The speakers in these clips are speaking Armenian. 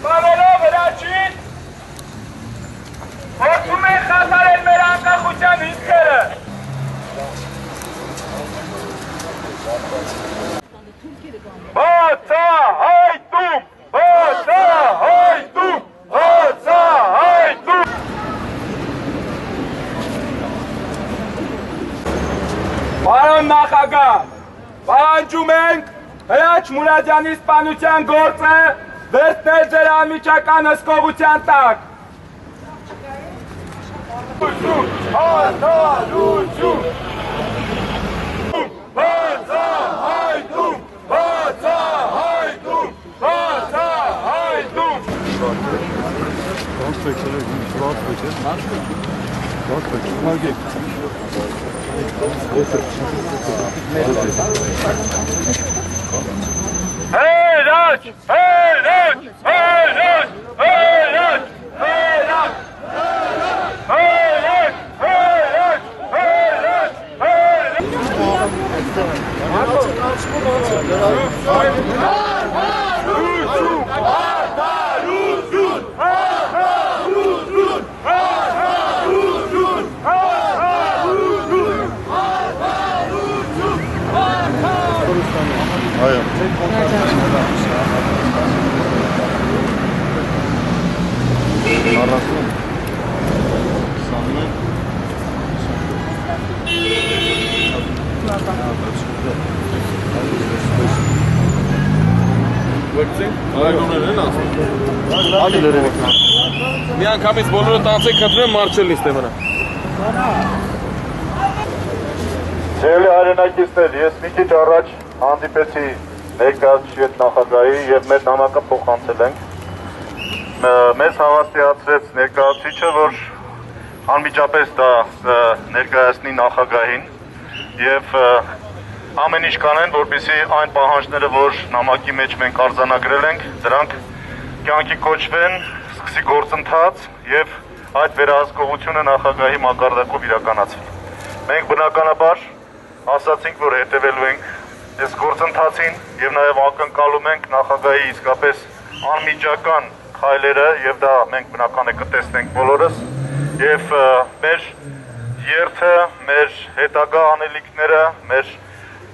Պարելով հրաչին, որդում են խասարել մեր անկախության հիմքերը։ Բացահայտում, բացահայտում, բացահայտում։ Պարոն նախագահ, պահանջում ենք Հրաչ Մուրադյանի սպանության գործը վերցնել ձեր անմիջական հսկողության տակ։ Հանրություն! Բացահայտում! Բացահայտում! Բացահայտում! Հրաչ! Հրաչ! Հրաչ! Հրաչ! Հրաչ! Մի անգամից բոլորը տանցեք խնդրեմ մարչել նիստե մնա։ Սիրելի հայրենակիցներ, ես մի քիչ առաջ հանդիպեցի ներկայացուցիչ նախագահի եւ մեր նամակը փոխանցել ենք։ Մեզ հավաստիացրեց ներկայացուցիչը, որ անմիջապես դա ներկայացնի նախագահին եւ ամեն ինչ կանեն, որպեսզի այն պահանջները, որ նամակի մեջ մենք արձանագրել ենք, դրանք կյանքի կոչվեն, սկսի գործընթաց եւ այդ վերահսկողությունը նախագահի մակարդակով իրականացվի։ Մենք բնականաբար ասացինք, որ հետևելու ենք այս գործընթացին եւ նաեւ ակնկալում ենք նախագահի իսկապես անմիջական քայլերը եւ դա մենք բնական է կտեսնենք բոլորս եւ մեր երթը, մեր հետագա անելիքները, մեր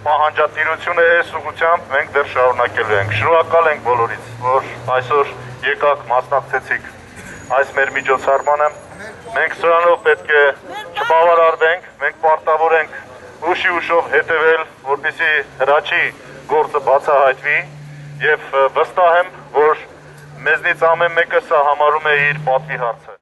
պահանջատիրությունը այս ուղղությամբ մենք դեռ շարունակելու ենք։ Շնորհակալ ենք բոլորից, որ այսօր եկաք մասնակցեցիք այս մեր միջոցառմանը։ Մենք սրանով պետք է չբավարարվենք, մենք պարտավոր ենք ուշի ուշով հետևել, որպեսզի Հրաչի գործը բացահայտվի եւ վստահ եմ, որ մեզնից ամեն մեկը սա համարում է իր պատվի հարցը։